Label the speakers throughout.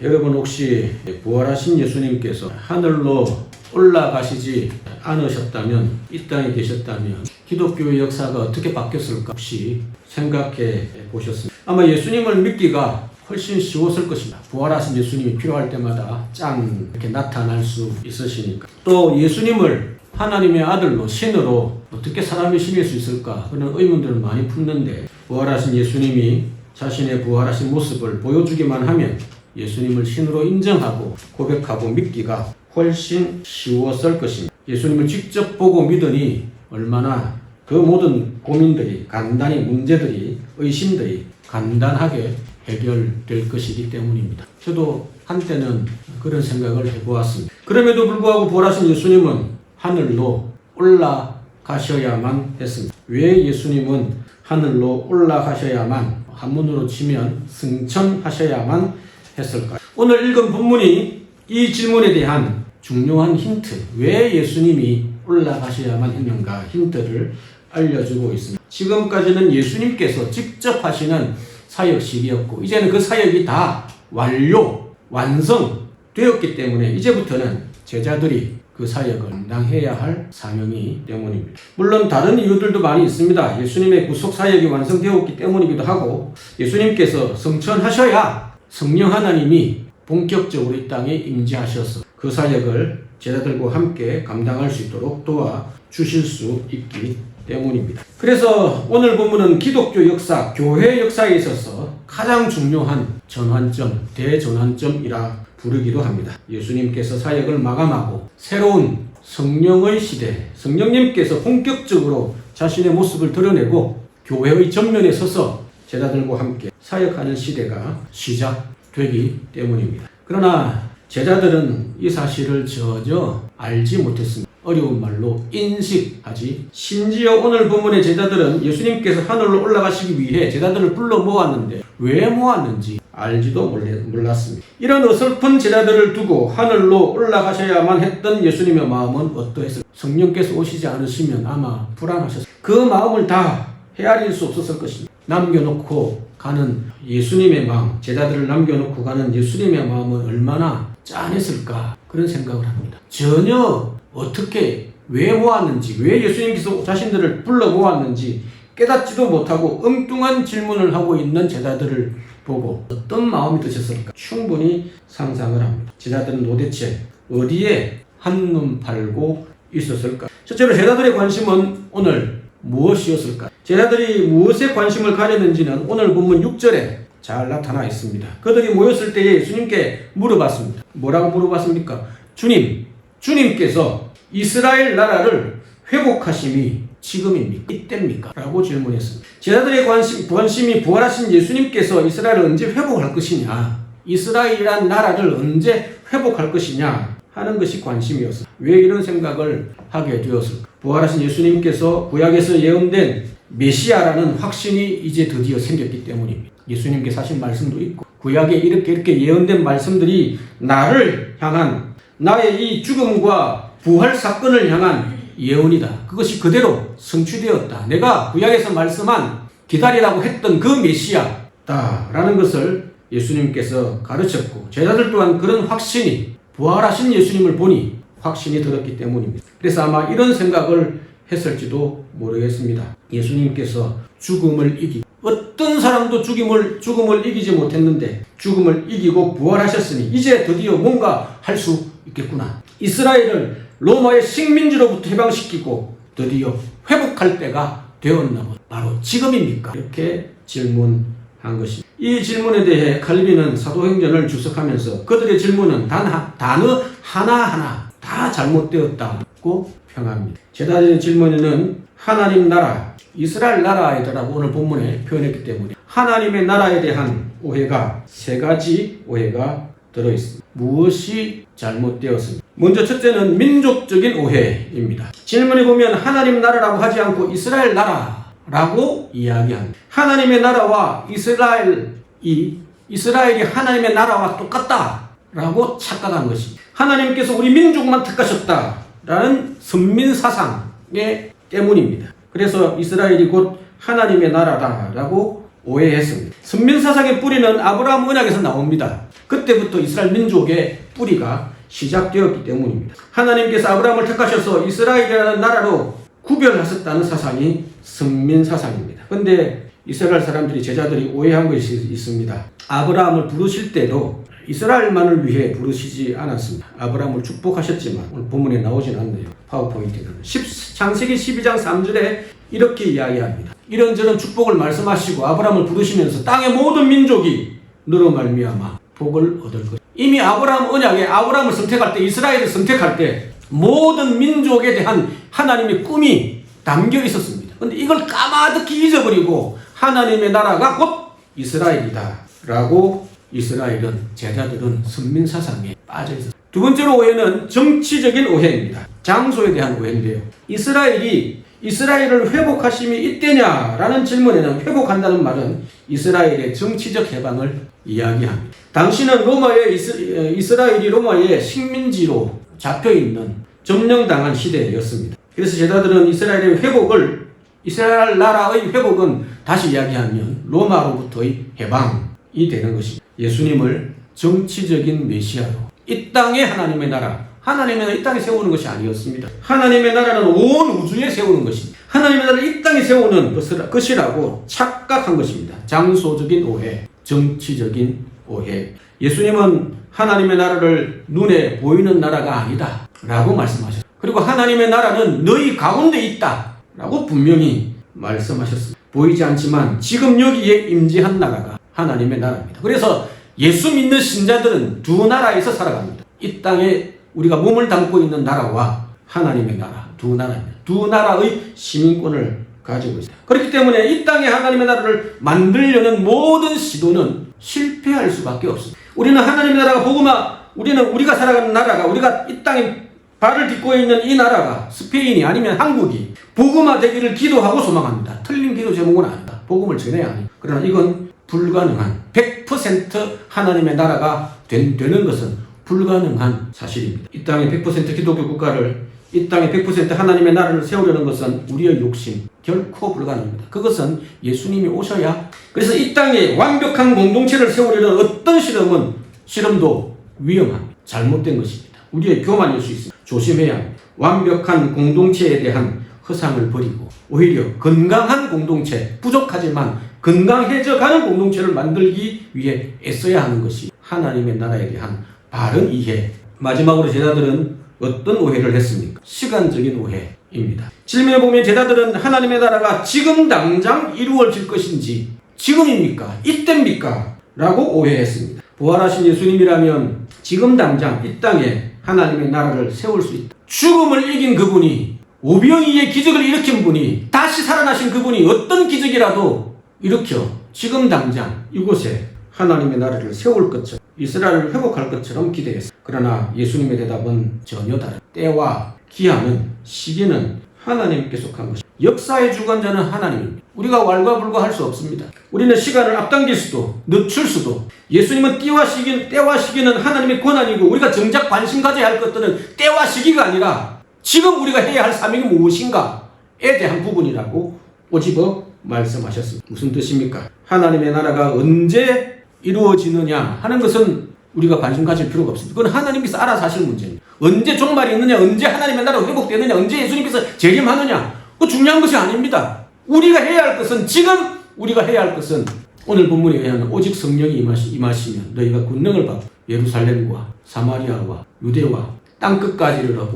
Speaker 1: 여러분 혹시 부활하신 예수님께서 하늘로 올라가시지 않으셨다면, 이 땅에 계셨다면 기독교의 역사가 어떻게 바뀌었을까 혹시 생각해 보셨습니까? 아마 예수님을 믿기가 훨씬 쉬웠을 것입니다. 부활하신 예수님이 필요할 때마다 짠 이렇게 나타날 수 있으시니까. 또 예수님을 하나님의 아들로 신으로 어떻게 사람이 신일 수 있을까 그런 의문들을 많이 품는데, 부활하신 예수님이 자신의 부활하신 모습을 보여주기만 하면 예수님을 신으로 인정하고 고백하고 믿기가 훨씬 쉬웠을 것입니다. 예수님을 직접 보고 믿으니 얼마나 그 모든 고민들이 간단히, 문제들이, 의심들이 간단하게 해결될 것이기 때문입니다. 저도 한때는 그런 생각을 해보았습니다. 그럼에도 불구하고 부활하신 예수님은 하늘로 올라가셔야만 했습니다. 왜 예수님은 하늘로 올라가셔야만, 한문으로 치면 승천하셔야만 했을까요? 오늘 읽은 본문이 이 질문에 대한 중요한 힌트, 왜 예수님이 올라가셔야만 했는가 힌트를 알려주고 있습니다. 지금까지는 예수님께서 직접 하시는 사역식이었고, 이제는 그 사역이 다 완성되었기 때문에 이제부터는 제자들이 그 사역을 감당해야 할 사명이 때문입니다. 물론 다른 이유들도 많이 있습니다. 예수님의 구속 사역이 완성되었기 때문이기도 하고, 예수님께서 승천하셔야 성령 하나님이 본격적으로 이 땅에 임재하셔서 그 사역을 제자들과 함께 감당할 수 있도록 도와주실 수 있기 때문입니다. 그래서 오늘 본문은 기독교 역사, 교회 역사에 있어서 가장 중요한 전환점, 대전환점이라 부르기도 합니다. 예수님께서 사역을 마감하고 새로운 성령의 시대, 성령님께서 본격적으로 자신의 모습을 드러내고 교회의 전면에 서서 제자들과 함께 사역하는 시대가 시작되기 때문입니다. 그러나 제자들은 이 사실을 전혀 알지 못했습니다. 어려운 말로 인식하지, 심지어 오늘 본문의 제자들은 예수님께서 하늘로 올라가시기 위해 제자들을 불러 모았는데 왜 모았는지 알지도 몰랐습니다. 이런 어설픈 제자들을 두고 하늘로 올라가셔야만 했던 예수님의 마음은 어떠했을까요? 성령께서 오시지 않으시면 아마 불안하셨을 그 마음을 다 헤아릴 수 없었을 것입니다. 남겨놓고 가는 예수님의 마음, 제자들을 남겨놓고 가는 예수님의 마음은 얼마나 짠했을까 그런 생각을 합니다. 전혀 어떻게, 왜 모았는지, 왜 예수님께서 자신들을 불러 모았는지 깨닫지도 못하고 엉뚱한 질문을 하고 있는 제자들을 보고 어떤 마음이 드셨을까 충분히 상상을 합니다. 제자들은 도대체 어디에 한눈 팔고 있었을까? 첫째로 제자들의 관심은 오늘 무엇이었을까? 제자들이 무엇에 관심을 가졌는지는 오늘 본문 6절에 잘 나타나 있습니다. 그들이 모였을 때에 예수님께 물어봤습니다. 뭐라고 물어봤습니까? 주님께서 이스라엘 나라를 회복하심이 지금입니까? 이때입니까? 라고 질문했습니다. 제자들의 관심이 부활하신 예수님께서 이스라엘을 언제 회복할 것이냐, 이스라엘이란 나라를 언제 회복할 것이냐 하는 것이 관심이었습니다. 왜 이런 생각을 하게 되었을까? 부활하신 예수님께서 구약에서 예언된 메시아라는 확신이 이제 드디어 생겼기 때문입니다. 예수님께서 하신 말씀도 있고 구약에 이렇게 예언된 말씀들이 나를 향한, 나의 이 죽음과 부활 사건을 향한 예언이다. 그것이 그대로 성취되었다. 내가 구약에서 말씀한, 기다리라고 했던 그 메시아다 라는 것을 예수님께서 가르쳤고, 제자들 또한 그런 확신이, 부활하신 예수님을 보니 확신이 들었기 때문입니다. 그래서 아마 이런 생각을 했을지도 모르겠습니다. 예수님께서 죽음을 이기고, 어떤 사람도 죽음을 이기지 못했는데 죽음을 이기고 부활하셨으니 이제 드디어 뭔가 할 수 있겠구나. 이스라엘을 로마의 식민지로부터 해방시키고 드디어 회복할 때가 되었나 보다. 바로 지금입니까? 이렇게 질문한 것입니다. 이 질문에 대해 칼빈은 사도행전을 주석하면서 그들의 질문은 단어 하나하나 다 잘못되었다고 평합니다. 제자들의 질문에는 하나님 나라, 이스라엘 나라이다라고 오늘 본문에 표현했기 때문에 하나님의 나라에 대한 오해가, 세 가지 오해가 들어있습니다. 무엇이 잘못되었습니까? 먼저 첫째는 민족적인 오해입니다. 질문에 보면 하나님 나라라고 하지 않고 이스라엘 나라라고 이야기합니다. 하나님의 나라와 이스라엘이 하나님의 나라와 똑같다라고 착각한 것입니다. 하나님께서 우리 민족만 택하셨다라는 선민사상 때문입니다. 그래서 이스라엘이 곧 하나님의 나라다라고 오해했습니다. 선민사상의 뿌리는 아브라함 언약에서 나옵니다. 그때부터 이스라엘 민족의 뿌리가 시작되었기 때문입니다. 하나님께서 아브라함을 택하셔서 이스라엘이라는 나라로 구별하셨다는 사상이 선민사상입니다. 그런데 이스라엘 사람들이, 제자들이 오해한 것이 있습니다. 아브라함을 부르실 때도 이스라엘만을 위해 부르시지 않았습니다. 아브라함을 축복하셨지만 오늘 본문에 나오진 않네요. 파워포인트는 창세기 12장 3절에 이렇게 이야기합니다. 이런저런 축복을 말씀하시고 아브라함을 부르시면서 땅의 모든 민족이 너로 말미암아 복을 얻을 것이다. 이미 아브라함 언약에 아브라함을 선택할 때, 이스라엘을 선택할 때 모든 민족에 대한 하나님의 꿈이 담겨 있었습니다. 그런데 이걸 까마득히 잊어버리고 하나님의 나라가 곧 이스라엘이다 라고 이스라엘은, 제자들은 선민사상에 빠져 있었습니다. 두 번째로 오해는 정치적인 오해입니다. 장소에 대한 오해인데요. 이스라엘을 회복하심이 이때냐라는 질문에는, 회복한다는 말은 이스라엘의 정치적 해방을 이야기합니다. 당시는 이스라엘이 로마의 식민지로 잡혀있는, 점령당한 시대였습니다. 그래서 제자들은 이스라엘 나라의 회복은 다시 이야기하면 로마로부터의 해방이 되는 것입니다. 예수님을 정치적인 메시아로 이 땅의 하나님의 나라, 하나님의 나라 이 땅에 세우는 것이 아니었습니다. 하나님의 나라는 온 우주에 세우는 것입니다. 하나님의 나라를 이 땅에 세우는 것이라고 착각한 것입니다. 장소적인 오해, 정치적인 오해. 예수님은 하나님의 나라를 눈에 보이는 나라가 아니다 라고 말씀하셨습니다. 그리고 하나님의 나라는 너희 가운데 있다 라고 분명히 말씀하셨습니다. 보이지 않지만 지금 여기에 임재한 나라가 하나님의 나라입니다. 그래서 예수 믿는 신자들은 두 나라에서 살아갑니다. 이 땅에 우리가 몸을 담고 있는 나라와 하나님의 나라, 두 나라입니다. 두 나라의 시민권을 가지고 있습니다. 그렇기 때문에 이 땅에 하나님의 나라를 만들려는 모든 시도는 실패할 수밖에 없습니다. 우리는 하나님의 나라가 우리가 살아가는 나라가, 우리가 이 땅에 발을 딛고 있는 이 나라가, 스페인이 아니면 한국이 복음화 되기를 기도하고 소망합니다. 틀린 기도 제목은 아니다. 복음을 전해야 합니다. 그러나 이건 불가능한, 100% 하나님의 나라가 되는 것은 불가능한 사실입니다. 이 땅에 100% 기독교 국가를, 이 땅에 100% 하나님의 나라를 세우려는 것은 우리의 욕심, 결코 불가능합니다. 그것은 예수님이 오셔야. 그래서 이 땅에 완벽한 공동체를 세우려는 어떤 실험도 위험합니다. 잘못된 것입니다. 우리의 교만일 수 있습니다. 조심해야 합니다. 완벽한 공동체에 대한 허상을 버리고 오히려 건강한 공동체, 부족하지만 건강해져가는 공동체를 만들기 위해 애써야 하는 것이 하나님의 나라에 대한 바른 이해. 마지막으로 제자들은 어떤 오해를 했습니까? 시간적인 오해입니다. 질문해 보면 제자들은 하나님의 나라가 지금 당장 이루어질 것인지, 지금입니까? 이때입니까? 라고 오해했습니다. 부활하신 예수님이라면 지금 당장 이 땅에 하나님의 나라를 세울 수 있다. 죽음을 이긴 그분이, 오병이의 기적을 일으킨 분이, 다시 살아나신 그분이 어떤 기적이라도 일으켜 지금 당장 이곳에 하나님의 나라를 세울 것처럼, 이스라엘을 회복할 것처럼 기대했습니다. 그러나 예수님의 대답은 전혀 다릅니다. 때와 기한은, 시기는 하나님께 속한 것입니다. 역사의 주관자는 하나님입니다. 우리가 왈가불가할 수 없습니다. 우리는 시간을 앞당길 수도 늦출 수도. 예수님은 때와 시기는 하나님의 권한이고, 우리가 정작 관심 가져야 할 것들은 때와 시기가 아니라 지금 우리가 해야 할 사명이 무엇인가에 대한 부분이라고 꼬집어 말씀하셨습니다. 무슨 뜻입니까? 하나님의 나라가 언제 이루어지느냐 하는 것은 우리가 관심 가질 필요가 없습니다. 그건 하나님께서 알아서 하실 문제입니다. 언제 종말이 있느냐, 언제 하나님의 나라가 회복되느냐, 언제 예수님께서 재림하느냐, 그 중요한 것이 아닙니다. 우리가 해야 할 것은, 지금 우리가 해야 할 것은 오늘 본문에 의하면 오직 성령이 임하시면 너희가 권능을 받고 예루살렘과 사마리아와 유대와 땅끝까지 이르러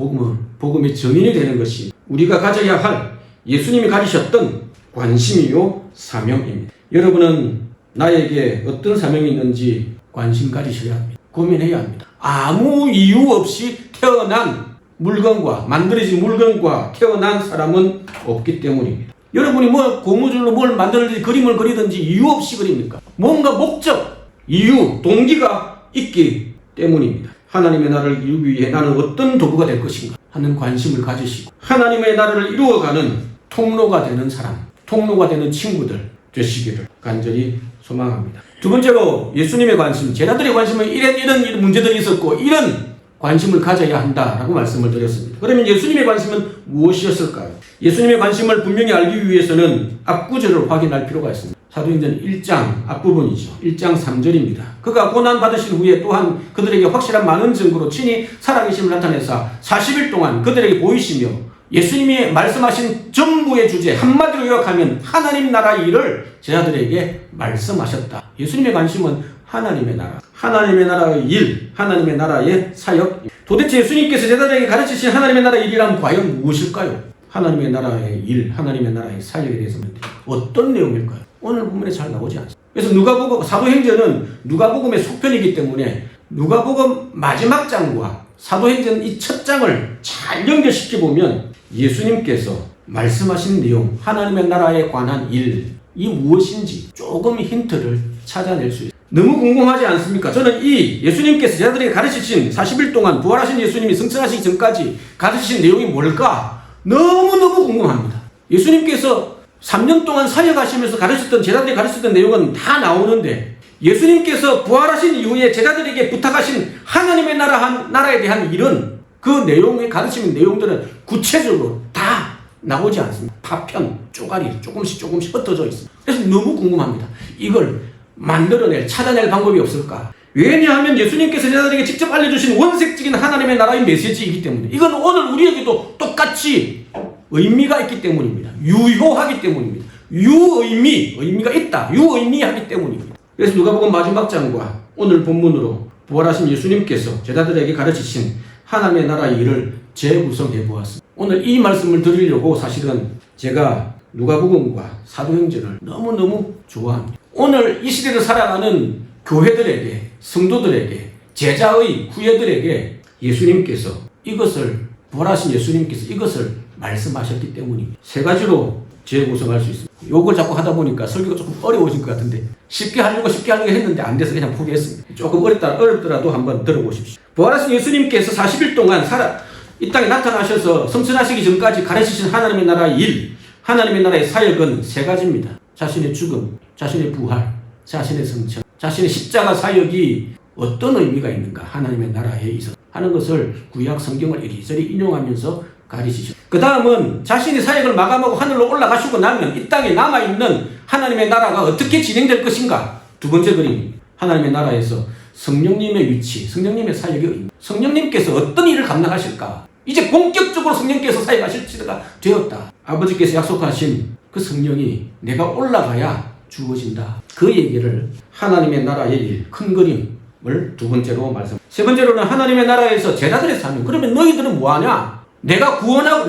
Speaker 1: 복음의 증인이 되는 것이 우리가 가져야 할, 예수님이 가지셨던 관심이요 사명입니다. 여러분은 나에게 어떤 사명이 있는지 관심 가지셔야 합니다. 고민해야 합니다. 아무 이유 없이 태어난 물건과, 만들어진 물건과 태어난 사람은 없기 때문입니다. 여러분이 고무줄로 뭘 만들든지 그림을 그리든지 이유 없이 그립니까? 뭔가 목적, 이유, 동기가 있기 때문입니다. 하나님의 나라를 이루기 위해 나는 어떤 도구가 될 것인가 하는 관심을 가지시고, 하나님의 나라를 이루어가는 통로가 되는 사람, 통로가 되는 친구들 되시기를 간절히 소망합니다. 두 번째로 예수님의 관심, 제자들의 관심은 이런 문제들이 있었고, 이런 관심을 가져야 한다라고 말씀을 드렸습니다. 그러면 예수님의 관심은 무엇이었을까요? 예수님의 관심을 분명히 알기 위해서는 앞구절을 확인할 필요가 있습니다. 사도행전 1장 앞부분이죠. 1장 3절입니다. 그가 고난받으신 후에 또한 그들에게 확실한 많은 증거로 친히 살아계심을 나타내사 40일 동안 그들에게 보이시며 예수님이 말씀하신 전부의 주제, 한마디로 요약하면 하나님 나라 일을 제자들에게 말씀하셨다. 예수님의 관심은 하나님의 나라, 하나님의 나라의 일, 하나님의 나라의 사역. 도대체 예수님께서 제자들에게 가르치신 하나님의 나라의 일이란 과연 무엇일까요? 하나님의 나라의 일, 하나님의 나라의 사역에 대해서 어떤 내용일까요? 오늘 본문에 잘 나오지 않습니다. 그래서 누가복음, 사도행전은 누가복음의 속편이기 때문에 누가복음 마지막 장과 사도행전 이 첫 장을 잘 연결시켜 보면 예수님께서 말씀하신 내용, 하나님의 나라에 관한 일이 무엇인지 조금 힌트를 찾아낼 수 있습니다. 너무 궁금하지 않습니까? 저는 이 예수님께서 제자들에게 가르치신 40일 동안 부활하신 예수님이 승천하시기 전까지 가르치신 내용이 뭘까? 너무너무 궁금합니다. 예수님께서 3년 동안 사역하시면서 가르쳤던, 제자들이 가르쳤던 내용은 다 나오는데 예수님께서 부활하신 이후에 제자들에게 부탁하신 하나님의 나라에 대한 일은 그 내용에 가르치는 내용들은 구체적으로 다 나오지 않습니다. 파편, 쪼가리, 조금씩 흩어져 있습니다. 그래서 너무 궁금합니다. 이걸 찾아낼 방법이 없을까? 왜냐하면 예수님께서 제자들에게 직접 알려주신 원색적인 하나님의 나라의 메시지이기 때문에 이건 오늘 우리에게도 똑같이 의미가 있기 때문입니다. 유효하기 때문입니다. 의미가 있다. 유의미하기 때문입니다. 그래서 누가복음 마지막 장과 오늘 본문으로 부활하신 예수님께서 제자들에게 가르치신 하나님의 나라의 일을 재구성해 보았습니다. 오늘 이 말씀을 드리려고 사실은 제가 누가복음과 사도행전을 너무너무 좋아합니다. 오늘 이 시대를 살아가는 교회들에게, 성도들에게, 제자의 후예들에게 예수님께서 부활하신 예수님께서 이것을 말씀하셨기 때문입니다. 세 가지로 재구성할 수 있습니다. 요걸 자꾸 하다 보니까 설교가 조금 어려워진 것 같은데 쉽게 하려고 했는데 안 돼서 그냥 포기했습니다. 조금 어렵더라도 한번 들어보십시오. 부활하신 예수님께서 40일 동안 이 땅에 나타나셔서 성천하시기 전까지 가르치신 하나님의 나라의 일, 하나님의 나라의 사역은 세 가지입니다. 자신의 죽음, 자신의 부활, 자신의 성천, 자신의 십자가 사역이 어떤 의미가 있는가, 하나님의 나라에 있어 하는 것을 구약 성경을 이리저리 인용하면서 가르치셨습니다. 그 다음은 자신의 사역을 마감하고 하늘로 올라가시고 나면 이 땅에 남아있는 하나님의 나라가 어떻게 진행될 것인가. 두 번째 그림입니다. 하나님의 나라에서 성령님의 위치, 성령님의 사역의 의미, 성령님께서 어떤 일을 감당하실까. 이제 본격적으로 성령께서 사역하실 시대가 되었다. 아버지께서 약속하신 그 성령이 내가 올라가야 주어진다. 그 얘기를 하나님의 나라의 일, 큰 그림을 두 번째로 말씀. 세 번째로는 하나님의 나라에서 제자들의 삶. 그러면 너희들은 뭐하냐? 내가 구원하고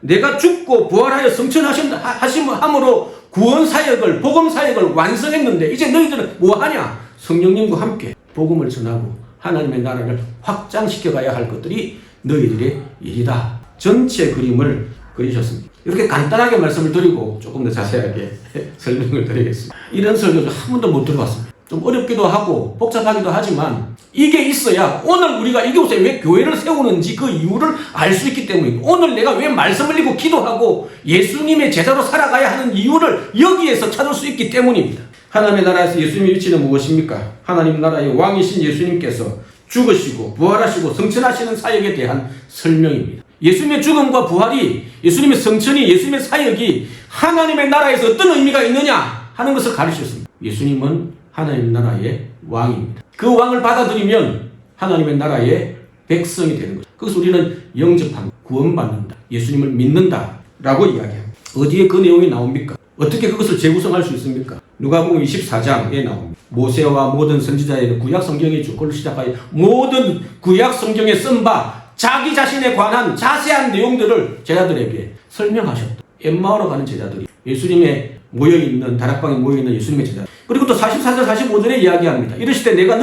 Speaker 1: 내가 죽고 부활하여 성천하심으로 구원 사역을, 복음 사역을 완성했는데 이제 너희들은 뭐하냐? 성령님과 함께 복음을 전하고 하나님의 나라를 확장시켜 가야 할 것들이 너희들의 일이다. 전체 그림을 그리셨습니다. 이렇게 간단하게 말씀을 드리고 조금 더 자세하게 설명을 드리겠습니다. 이런 설교를 한 번도 못 들어봤습니다. 좀 어렵기도 하고 복잡하기도 하지만 이게 있어야 오늘 우리가 이곳에 왜 교회를 세우는지 그 이유를 알 수 있기 때문입니다. 오늘 내가 왜 말씀을 읽고 기도하고 예수님의 제자로 살아가야 하는 이유를 여기에서 찾을 수 있기 때문입니다. 하나님의 나라에서 예수님의 위치는 무엇입니까? 하나님 나라의 왕이신 예수님께서 죽으시고 부활하시고 성천하시는 사역에 대한 설명입니다. 예수님의 죽음과 부활이, 예수님의 성천이, 예수님의 사역이 하나님의 나라에서 어떤 의미가 있느냐 하는 것을 가르쳤습니다. 예수님은 하나님 나라의 왕입니다. 그 왕을 받아들이면 하나님의 나라의 백성이 되는 거죠. 그것을 우리는 영접합니다. 구원받는다. 예수님을 믿는다 라고 이야기합니다. 어디에 그 내용이 나옵니까? 어떻게 그것을 재구성할 수 있습니까? 누가복음 24장에 나옵니다. 모세와 모든 선지자의 구약 성경의 주권을 시작하여 모든 구약 성경에 쓴 바 자기 자신에 관한 자세한 내용들을 제자들에게 설명하셨다. 엠마오로 가는 제자들이 예수님의 모여있는, 다락방에 모여있는 예수님의 제자. 그리고 또 44절 45절에 이야기합니다. 이르시되 내가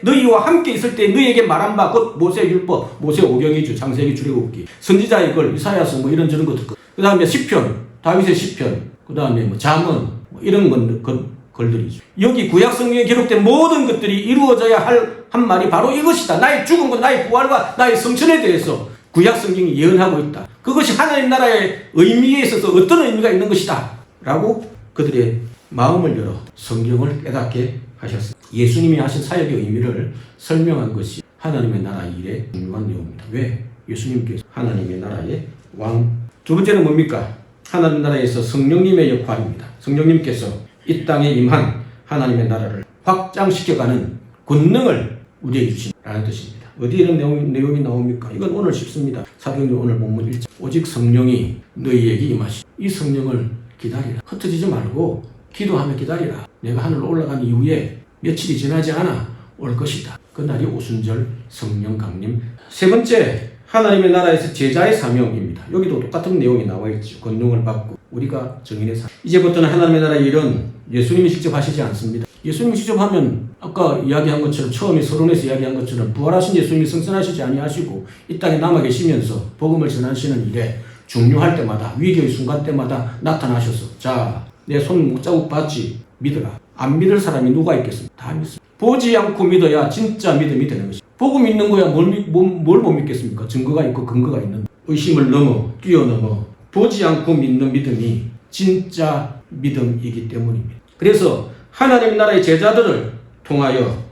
Speaker 1: 너희와 함께 있을 때 너희에게 말한 바 곧 모세의 율법, 모세의 오경이주, 창세기, 출애굽기, 선지자의 글, 이사야서 이런저런 것들. 그 다음에 시편, 다윗의 시편, 그 다음에 잠언, 이런 글들이죠. 여기 구약 성경에 기록된 모든 것들이 이루어져야 한 말이 바로 이것이다. 나의 죽음과 나의 부활과 나의 성천에 대해서 구약 성경이 예언하고 있다. 그것이 하나님 나라의 의미에 있어서 어떤 의미가 있는 것이다 라고 그들의 마음을 열어 성경을 깨닫게 하셨습니다. 예수님이 하신 사역의 의미를 설명한 것이 하나님의 나라 일에 중요한 내용입니다. 왜? 예수님께서 하나님의 나라의 왕. 두 번째는 뭡니까? 하나님 나라에서 성령님의 역할입니다. 성령님께서 이 땅에 임한 하나님의 나라를 확장시켜가는 권능을 우리에게 주신다는 뜻입니다. 어디에 이런 내용이 나옵니까? 이건 오늘 쉽습니다. 사도행전 오늘 본문 1절. 오직 성령이 너희에게 임하시. 이 성령을 기다리라. 흩어지지 말고 기도하며 기다리라. 내가 하늘로 올라간 이후에 며칠이 지나지 않아 올 것이다. 그날이 오순절 성령 강림. 세 번째, 하나님의 나라에서 제자의 사명입니다. 여기도 똑같은 내용이 나와 있죠. 권능을 받고 우리가 정인의 사명. 이제부터는 하나님의 나라의 일은 예수님이 직접 하시지 않습니다. 예수님이 직접 하면 아까 이야기한 것처럼 처음에 서론에서 이야기한 것처럼 부활하신 예수님이 승천하시지 아니하시고 이 땅에 남아 계시면서 복음을 전하시는 일에 중요할 때마다 위기의 순간 때마다 나타나셔서 자, 내 손 목자국 받지 믿어라. 안 믿을 사람이 누가 있겠습니까? 다 믿습니다. 보지 않고 믿어야 진짜 믿음이 되는 것입니다. 보고 믿는 거야 뭘 못 믿겠습니까? 증거가 있고 근거가 있는 의심을 뛰어넘어 보지 않고 믿는 믿음이 진짜 믿음이기 때문입니다. 그래서 하나님 나라의 제자들을 통하여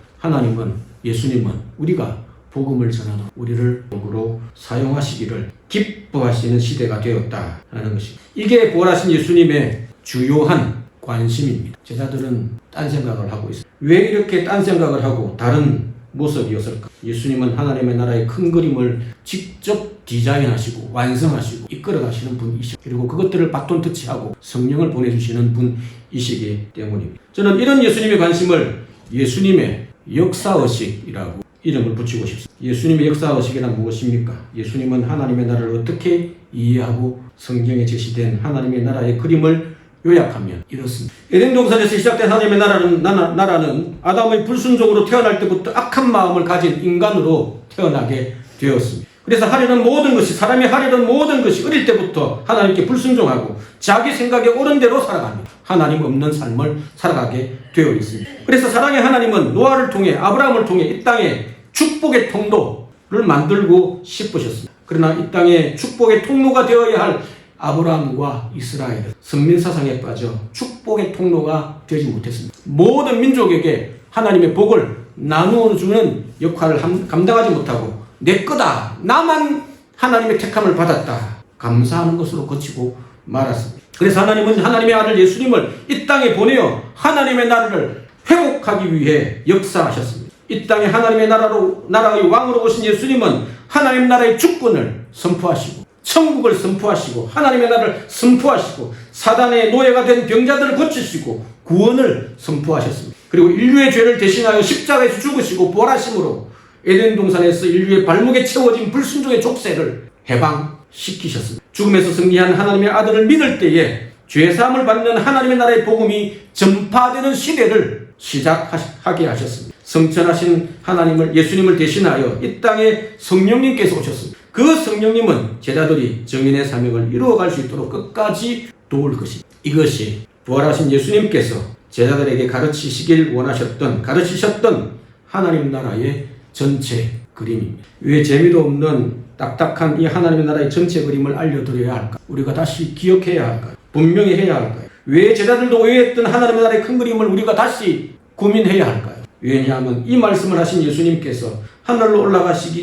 Speaker 1: 예수님은 우리가 복음을 전하는 우리를 복으로 사용하시기를 기뻐하시는 시대가 되었다라는 것입니다. 이게 부활하신 예수님의 주요한 관심입니다. 제자들은 딴 생각을 하고 있습니다. 왜 이렇게 딴 생각을 하고 다른 모습이었을까? 예수님은 하나님의 나라의 큰 그림을 직접 디자인하시고 완성하시고 이끌어가시는 분이시고 그리고 그것들을 바톤 터치하고 성령을 보내주시는 분이시기 때문입니다. 저는 이런 예수님의 관심을 예수님의 역사의식이라고 이름을 붙이고 싶습니다. 예수님의 역사의식이란 무엇입니까? 예수님은 하나님의 나라를 어떻게 이해하고 성경에 제시된 하나님의 나라의 그림을 요약하면 이렇습니다. 에덴 동산에서 시작된 하나님의 나라는 아담의 불순종으로 태어날 때부터 악한 마음을 가진 인간으로 태어나게 되었습니다. 그래서 사람이 하려는 모든 것이 어릴 때부터 하나님께 불순종하고 자기 생각에 옳은 대로 살아갑니다. 하나님 없는 삶을 살아가게 되어 있습니다. 그래서 사랑의 하나님은 노아를 통해 아브라함을 통해 이 땅에 축복의 통로를 만들고 싶으셨습니다. 그러나 이 땅에 축복의 통로가 되어야 할 아브라함과 이스라엘은 선민사상에 빠져 축복의 통로가 되지 못했습니다. 모든 민족에게 하나님의 복을 나누어 주는 역할을 감당하지 못하고 내 거다, 나만 하나님의 택함을 받았다, 감사하는 것으로 그치고 말았습니다. 그래서 하나님은 하나님의 아들 예수님을 이 땅에 보내어 하나님의 나라를 회복하기 위해 역사하셨습니다. 이 땅에 하나님의 나라의 왕으로 오신 예수님은 하나님 나라의 주권을 선포하시고 천국을 선포하시고 하나님의 나라를 선포하시고 사단의 노예가 된 병자들을 고치시고 구원을 선포하셨습니다. 그리고 인류의 죄를 대신하여 십자가에서 죽으시고 부활하심으로 에덴 동산에서 인류의 발목에 채워진 불순종의 족쇄를 해방시키셨습니다. 죽음에서 승리한 하나님의 아들을 믿을 때에 죄사함을 받는 하나님의 나라의 복음이 전파되는 시대를 시작하게 하셨습니다. 성천하신 예수님을 대신하여 이 땅에 성령님께서 오셨습니다. 그 성령님은 제자들이 정인의 사명을 이루어갈 수 있도록 끝까지 도울 것입니다. 이것이 부활하신 예수님께서 제자들에게 가르치셨던 하나님 나라의 전체 그림입니다. 왜 재미도 없는 딱딱한 이 하나님의 나라의 전체 그림을 알려드려야 할까? 우리가 다시 기억해야 할까요? 분명히 해야 할까요? 왜 제자들도 오해했던 하나님의 나라의 큰 그림을 우리가 다시 고민해야 할까요? 왜냐하면 이 말씀을 하신 예수님께서 하늘로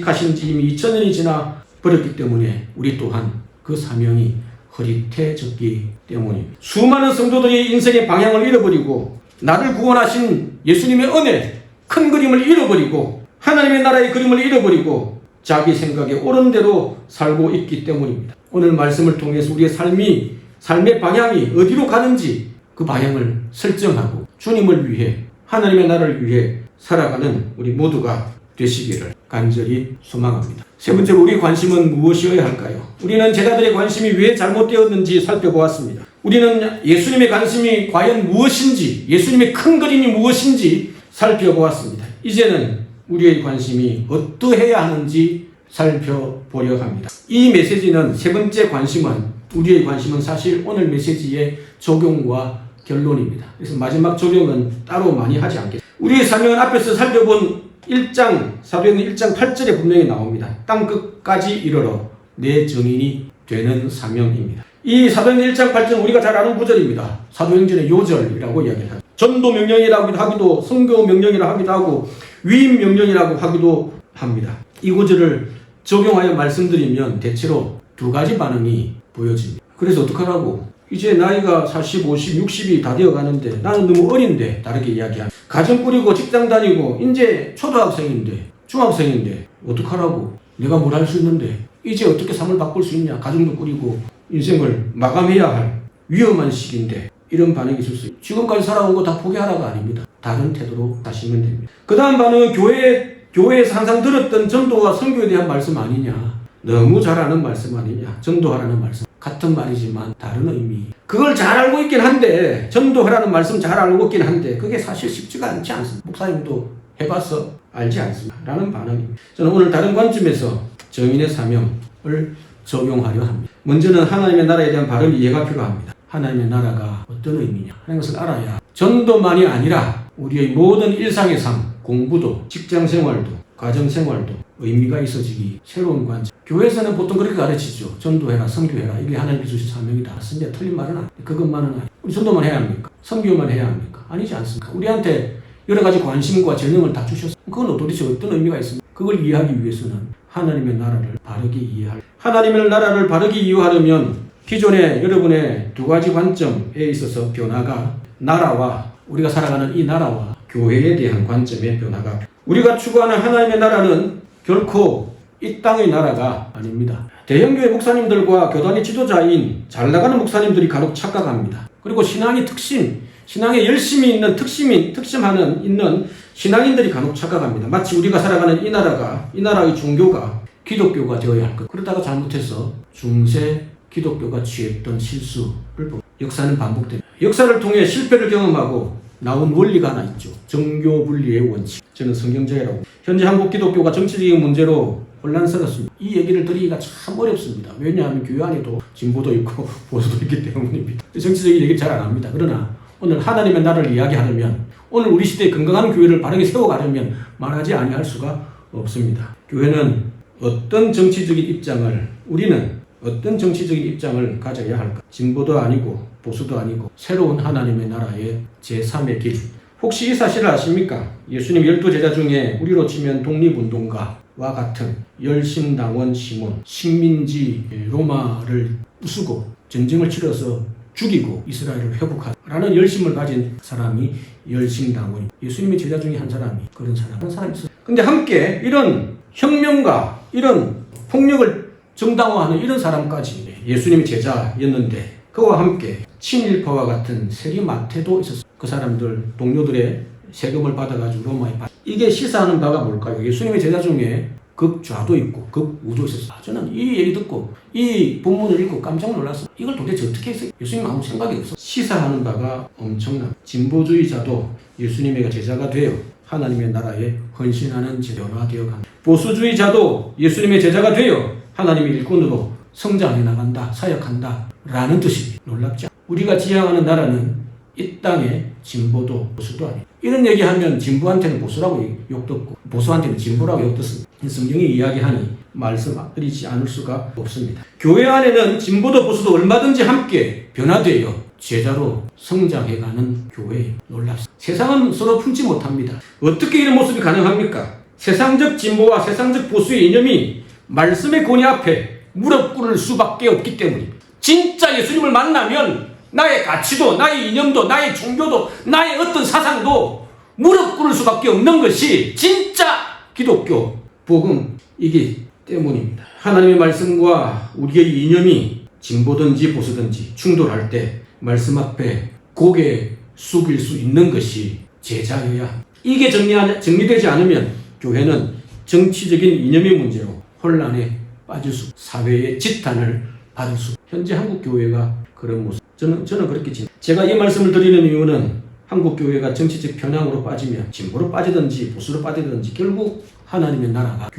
Speaker 1: 가신 지 이미 2000년이 지나 버렸기 때문에 우리 또한 그 사명이 흐릿해졌기 때문입니다. 수많은 성도들이 인생의 방향을 잃어버리고 나를 구원하신 예수님의 은혜, 큰 그림을 잃어버리고 하나님의 나라의 그림을 잃어버리고 자기 생각에 옳은 대로 살고 있기 때문입니다. 오늘 말씀을 통해서 우리의 삶의 방향이 어디로 가는지 그 방향을 설정하고 주님을 위해 하나님의 나라를 위해 살아가는 우리 모두가 되시기를 간절히 소망합니다. 세 번째로 우리의 관심은 무엇이어야 할까요? 우리는 제자들의 관심이 왜 잘못되었는지 살펴보았습니다. 우리는 예수님의 관심이 과연 무엇인지, 예수님의 큰 그림이 무엇인지 살펴보았습니다. 이제는 우리의 관심이 어떠해야 하는지 살펴보려 합니다. 이 메시지는 세 번째 우리의 관심은 사실 오늘 메시지의 적용과 결론입니다. 그래서 마지막 적용은 따로 많이 하지 않겠습니다. 우리의 사명은 앞에서 살펴본 사도행전 1장 8절에 분명히 나옵니다. 땅 끝까지 이르러 내 증인이 되는 사명입니다. 이 사도행전 1장 8절은 우리가 잘 아는 구절입니다. 사도행전의 요절이라고 이야기를 합니다. 전도 명령이라고 하기도 성교 명령이라고 하기도 하고 위임 명령이라고 하기도 합니다. 이 구절을 적용하여 말씀드리면 대체로 두 가지 반응이 보여집니다. 그래서 어떡하라고? 이제 나이가 40, 50, 60이 다 되어 가는데 나는 너무 어린데 다르게 이야기하는 가정 꾸리고 직장 다니고 이제 초등학생인데 중학생인데 어떡하라고? 내가 뭘 할 수 있는데 이제 어떻게 삶을 바꿀 수 있냐? 가정도 꾸리고 인생을 마감해야 할 위험한 시기인데 이런 반응이 있을 수 있어요. 지금까지 살아온 거 다 포기하라가 아닙니다. 다른 태도로 가시면 됩니다. 그 다음 반응은 교회에서 항상 들었던 전도와 선교에 대한 말씀 아니냐. 너무 잘 아는 말씀 아니냐. 전도하라는 말씀. 같은 말이지만 다른 의미. 그걸 잘 알고 있긴 한데 전도하라는 말씀 잘 알고 있긴 한데 그게 사실 쉽지가 않지 않습니다. 목사님도 해봐서 알지 않습니다. 라는 반응입니다. 저는 오늘 다른 관점에서 정인의 사명을 적용하려 합니다. 먼저는 하나님의 나라에 대한 바른 이해가 필요합니다. 하나님의 나라가 어떤 의미냐 하는 것을 알아야 전도만이 아니라 우리의 모든 일상의 삶, 공부도, 직장생활도, 가정생활도 의미가 있어지기 새로운 관점. 교회에서는 보통 그렇게 가르치죠. 전도해라, 선교해라. 이게 하나님께 주신 사명이다. 맞습니다. 틀린 말은 아니에요. 그것만은 아니에요. 우리 전도만 해야 합니까? 선교만 해야 합니까? 아니지 않습니까? 우리한테 여러 가지 관심과 재능을 다 주셨어요. 그건 도대체 어떤 의미가 있습니까? 그걸 이해하기 위해서는 하나님의 나라를 바르게 이해할. 하나님의 나라를 바르게 이해하려면 기존의 여러분의 두 가지 관점에 있어서 변화가 나라와 우리가 살아가는 이 나라와 교회에 대한 관점의 변화가 우리가 추구하는 하나님의 나라는 결코 이 땅의 나라가 아닙니다. 대형교회 목사님들과 교단의 지도자인 잘 나가는 목사님들이 간혹 착각합니다. 그리고 신앙의 특심, 신앙에 열심히 있는 있는 신앙인들이 간혹 착각합니다. 마치 우리가 살아가는 이 나라의 종교가 기독교가 되어야 할 것. 그러다가 잘못해서 중세 기독교가 취했던 실수를 보고 역사는 반복됩니다. 역사를 통해 실패를 경험하고 나온 원리가 하나 있죠. 정교 분리의 원칙. 저는 성경적이라고. 현재 한국 기독교가 정치적인 문제로 혼란스럽습니다. 이 얘기를 드리기가 참 어렵습니다. 왜냐하면 교회 안에도 진보도 있고 보수도 있기 때문입니다. 정치적인 얘기를 잘 안 합니다. 그러나 오늘 하나님의 나라를 이야기하려면 오늘 우리 시대에 건강한 교회를 바르게 세워가려면 말하지 아니할 수가 없습니다. 교회는 우리는 어떤 정치적인 입장을 가져야 할까? 진보도 아니고 보수도 아니고 새로운 하나님의 나라의 제3의 길. 혹시 이 사실을 아십니까? 예수님 12제자 중에 우리로 치면 독립운동가와 같은 열심당원 시몬, 식민지 로마를 부수고 전쟁을 치러서 죽이고 이스라엘을 회복하라는 열심을 가진 사람이 열심당원입니다. 예수님의 제자 중에 한 사람이 그런 사람이 있어요. 근데 함께 이런 혁명과 이런 폭력을 정당화하는 이런 사람까지 예수님의 제자였는데 그와 함께 친일파와 같은 세리마태도 있었어요. 그 사람들 동료들의 세금을 받아가지고 로마에 이게 시사하는 바가 뭘까요? 예수님의 제자 중에 극좌도 있고 극우도 있었어요. 저는 이 얘기 듣고 이 본문을 읽고 깜짝 놀랐어요. 이걸 도대체 어떻게 했어요? 예수님 아무 생각이 없어. 시사하는 바가 엄청나. 진보주의자도 예수님의 제자가 되어 하나님의 나라에 헌신하는 제자가 되어간다. 보수주의자도 예수님의 제자가 되어 하나님의 일꾼으로 성장해 나간다, 사역한다 라는 뜻이 놀랍지 않아. 우리가 지향하는 나라는 이 땅의 진보도 보수도 아니에요. 이런 얘기하면 진보한테는 보수라고 욕듣고 보수한테는 진보라고 욕듣습니다. 성경이 이야기하니 말씀드리지 않을 수가 없습니다. 교회 안에는 진보도 보수도 얼마든지 함께 변화되어 제자로 성장해가는 교회 놀랍습니다. 세상은 서로 품지 못합니다. 어떻게 이런 모습이 가능합니까? 세상적 진보와 세상적 보수의 이념이 말씀의 권위 앞에 무릎 꿇을 수밖에 없기 때문입니다. 진짜 예수님을 만나면 나의 가치도 나의 이념도 나의 종교도 나의 어떤 사상도 무릎 꿇을 수밖에 없는 것이 진짜 기독교 복음이기 때문입니다. 하나님의 말씀과 우리의 이념이 진보든지 보수든지 충돌할 때 말씀 앞에 고개 숙일 수 있는 것이 제자여야. 이게 정리되지 않으면 교회는 정치적인 이념의 문제로 혼란에 빠질 수, 사회의 지탄을 받을 수. 현재 한국 교회가 그런 모습. 저는 그렇게 제가 이 말씀을 드리는 이유는 한국 교회가 정치적 편향으로 빠지면 진보로 빠지든지 보수로 빠지든지 결국 하나님의 나라가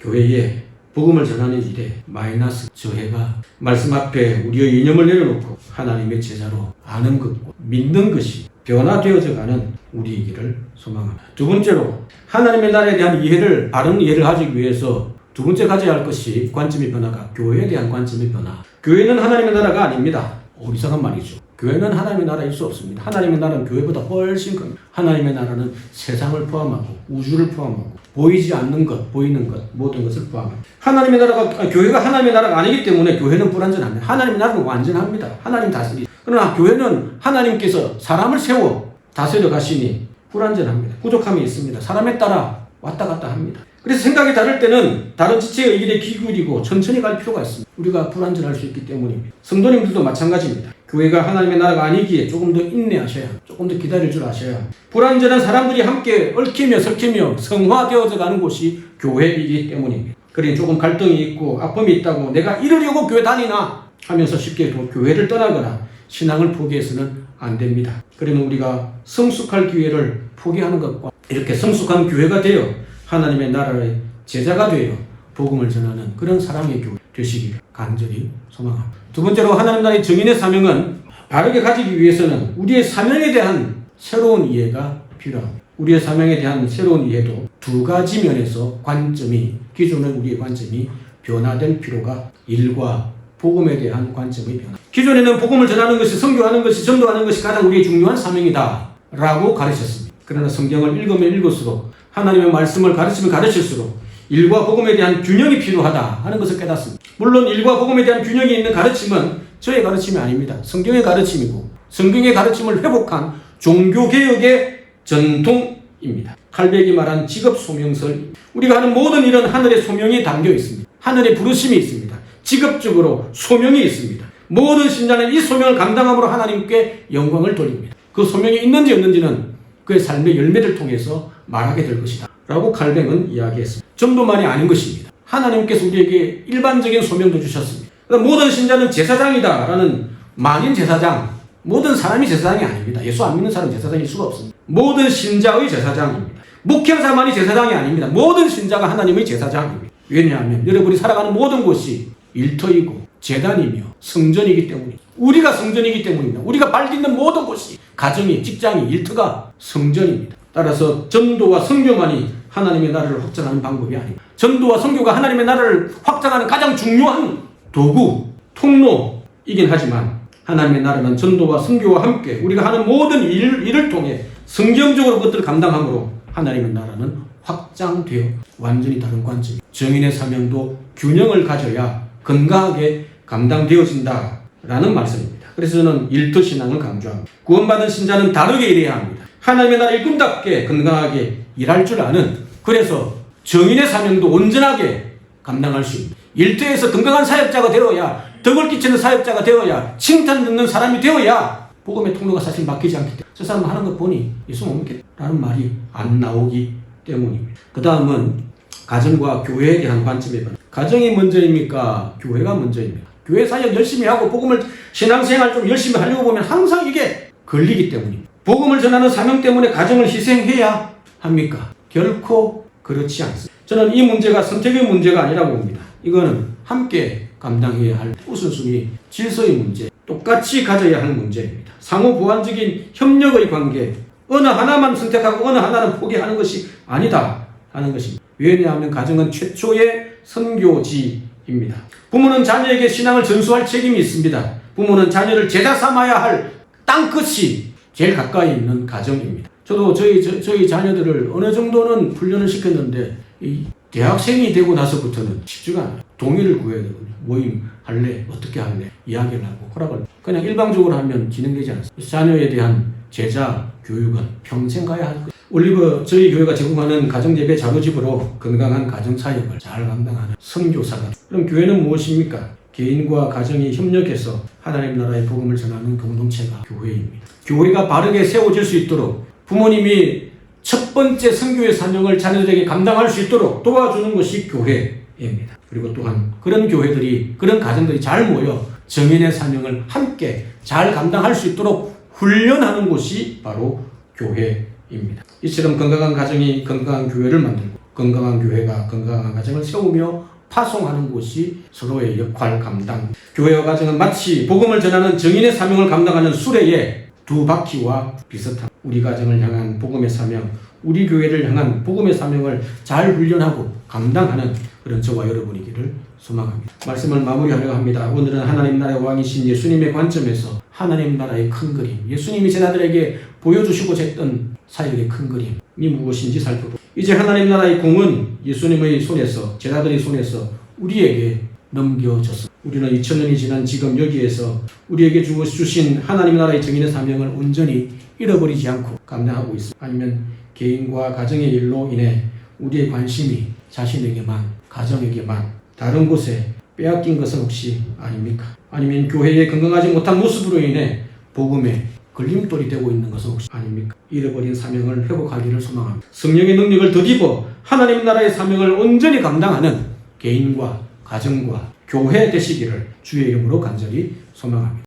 Speaker 1: 교회에 복음을 전하는 일에 마이너스 저해가 말씀 앞에 우리의 이념을 내려놓고 하나님의 제자로 아는 것과 믿는 것이 변화되어져 가는 우리이기를 소망합니다. 두 번째로 하나님의 나라에 대한 바른 이해를 가지기 위해서 두 번째 가져야 할 것이 관점의 변화가 교회에 대한 관점의 변화. 교회는 하나님의 나라가 아닙니다. 이상한 말이죠. 교회는 하나님의 나라일 수 없습니다. 하나님의 나라는 교회보다 훨씬 큽니다. 하나님의 나라는 세상을 포함하고 우주를 포함하고 보이지 않는 것, 보이는 것, 모든 것을 포함합니다. 하나님의 나라가, 교회가 하나님의 나라가 아니기 때문에 교회는 불완전합니다. 하나님의 나라는 완전합니다. 하나님 다스리. 그러나 교회는 하나님께서 사람을 세워 다스려 가시니 불완전합니다. 부족함이 있습니다. 사람에 따라 왔다 갔다 합니다. 그래서 생각이 다를 때는 다른 지체의 일에 기울이고 천천히 갈 필요가 있습니다. 우리가 불완전할 수 있기 때문입니다. 성도님들도 마찬가지입니다. 교회가 하나님의 나라가 아니기에 조금 더 인내하셔야, 조금 더 기다릴 줄 아셔야, 불완전한 사람들이 함께 얽히며 설키며 성화되어져 가는 곳이 교회이기 때문입니다. 그러니 조금 갈등이 있고 아픔이 있다고 내가 이러려고 교회 다니나 하면서 쉽게 교회를 떠나거나 신앙을 포기해서는 안 됩니다. 그러면 우리가 성숙할 기회를 포기하는 것과 이렇게 성숙한 교회가 되어 하나님의 나라의 제자가 되어 복음을 전하는 그런 사랑의 교회 되시기를 간절히 소망합니다. 두 번째로 하나님 나라의 증인의 사명은 바르게 가지기 위해서는 우리의 사명에 대한 새로운 이해가 필요합니다. 우리의 사명에 대한 새로운 이해도 두 가지 면에서 관점이, 기존의 우리의 관점이 변화될 필요가, 일과 복음에 대한 관점의 변화. 기존에는 복음을 전하는 것이, 선교하는 것이, 전도하는 것이 가장 우리의 중요한 사명이다 라고 가르쳤습니다. 그러나 성경을 읽으면 읽을수록, 하나님의 말씀을 가르치면 가르칠수록 일과 복음에 대한 균형이 필요하다 하는 것을 깨닫습니다. 물론 일과 복음에 대한 균형이 있는 가르침은 저의 가르침이 아닙니다. 성경의 가르침이고 성경의 가르침을 회복한 종교개혁의 전통입니다. 칼백이 말한 직업소명설, 우리가 하는 모든 일은 하늘의 소명이 담겨 있습니다. 하늘의 부르심이 있습니다. 직업적으로 소명이 있습니다. 모든 신자는 이 소명을 감당함으로 하나님께 영광을 돌립니다. 그 소명이 있는지 없는지는 그의 삶의 열매를 통해서 말하게 될 것이다 라고 칼뱅은 이야기했습니다. 전도만이 아닌 것입니다. 하나님께서 우리에게 일반적인 소명도 주셨습니다. 모든 신자는 제사장이다 라는 만인 제사장, 모든 사람이 제사장이 아닙니다. 예수 안 믿는 사람은 제사장일 수가 없습니다. 모든 신자의 제사장입니다. 목회자만이 제사장이 아닙니다. 모든 신자가 하나님의 제사장입니다. 왜냐하면 여러분이 살아가는 모든 곳이 일터이고 제단이며 성전이기 때문입니다. 우리가 성전이기 때문입니다. 우리가 발딛는 모든 곳이, 가정이, 직장이, 일터가 성전입니다. 따라서 전도와 선교만이 하나님의 나라를 확장하는 방법이 아닙니다. 전도와 선교가 하나님의 나라를 확장하는 가장 중요한 도구, 통로이긴 하지만 하나님의 나라는 전도와 선교와 함께 우리가 하는 모든 일을 통해 성경적으로 그것들을 감당함으로 하나님의 나라는 확장되어 완전히 다른 관점, 정인의 사명도 균형을 가져야 건강하게 감당되어진다라는 말씀입니다. 그래서 저는 일터 신앙을 강조합니다. 구원받은 신자는 다르게 일해야 합니다. 하나님의 나라 일꾼답게 건강하게 일할 줄 아는, 그래서 정인의 사명도 온전하게 감당할 수 있는, 일터에서 건강한 사역자가 되어야, 덕을 끼치는 사역자가 되어야, 칭찬 듣는 사람이 되어야 복음의 통로가 사실 막히지 않기 때문에, 저 사람 하는 거 보니 예수 못 믿겠다라는 말이 안 나오기 때문입니다. 그 다음은 가정과 교회에 대한 관점에 관한, 가정이 먼저입니까? 교회가 먼저입니까? 교회 사역 열심히 하고 복음을, 신앙생활 좀 열심히 하려고 보면 항상 이게 걸리기 때문입니다. 복음을 전하는 사명 때문에 가정을 희생해야 합니까? 결코 그렇지 않습니다. 저는 이 문제가 선택의 문제가 아니라고 봅니다. 이거는 함께 감당해야 할 우선순위, 질서의 문제, 똑같이 가져야 할 문제입니다. 상호 보완적인 협력의 관계, 어느 하나만 선택하고 어느 하나는 포기하는 것이 아니다 하는 것입니다. 왜냐하면 가정은 최초의 선교지입니다. 부모는 자녀에게 신앙을 전수할 책임이 있습니다. 부모는 자녀를 제자 삼아야 할 땅끝이 제일 가까이 있는 가정입니다. 저도 저희 자녀들을 어느 정도는 훈련을 시켰는데 이 대학생이 되고 나서부터는 쉽지가 않아요. 동의를 구해야 되거든요. 모임 할래? 어떻게 할래? 이야기를 하고 허락을. 그냥 일방적으로 하면 진행되지 않습니다. 자녀에 대한 제자 교육은 평생 가야 할 거예요. 올리버 저희 교회가 제공하는 가정예배 자료집으로 건강한 가정사역을 잘 감당하는 선교사가. 그럼 교회는 무엇입니까? 개인과 가정이 협력해서 하나님 나라의 복음을 전하는 공동체가 교회입니다. 교회가 바르게 세워질 수 있도록 부모님이 첫 번째 선교의 사명을 자녀들에게 감당할 수 있도록 도와주는 것이 교회입니다. 그리고 또한 그런 교회들이, 그런 가정들이 잘 모여 정인의 사명을 함께 잘 감당할 수 있도록 훈련하는 곳이 바로 교회입니다. 이처럼 건강한 가정이 건강한 교회를 만들고, 건강한 교회가 건강한 가정을 세우며 파송하는 곳이 서로의 역할 감당. 교회와 가정은 마치 복음을 전하는 정인의 사명을 감당하는 수레의 두 바퀴와 비슷한, 우리 가정을 향한 복음의 사명, 우리 교회를 향한 복음의 사명을 잘 훈련하고 감당하는 그런 저와 여러분이기를 소망합니다. 말씀을 마무리하려고 합니다. 오늘은 하나님 나라의 왕이신 예수님의 관점에서 하나님 나라의 큰 그림, 예수님이 제자들에게 보여주시고자 했던 사역의 큰 그림이 무엇인지 살펴보고, 이제 하나님 나라의 공은 예수님의 손에서, 제자들의 손에서 우리에게 넘겨졌습니다. 우리는 2000년이 지난 지금 여기에서 우리에게 주신 하나님 나라의 정의의 사명을 온전히 잃어버리지 않고 감당하고 있습니다. 아니면 개인과 가정의 일로 인해 우리의 관심이 자신에게만, 가정에게만, 다른 곳에 빼앗긴 것은 혹시 아닙니까? 아니면 교회의 건강하지 못한 모습으로 인해 복음에 걸림돌이 되고 있는 것은 혹시 아닙니까? 잃어버린 사명을 회복하기를 소망합니다. 성령의 능력을 덧입어 하나님 나라의 사명을 온전히 감당하는 개인과 가정과 교회 되시기를 주의 이름으로 간절히 소망합니다.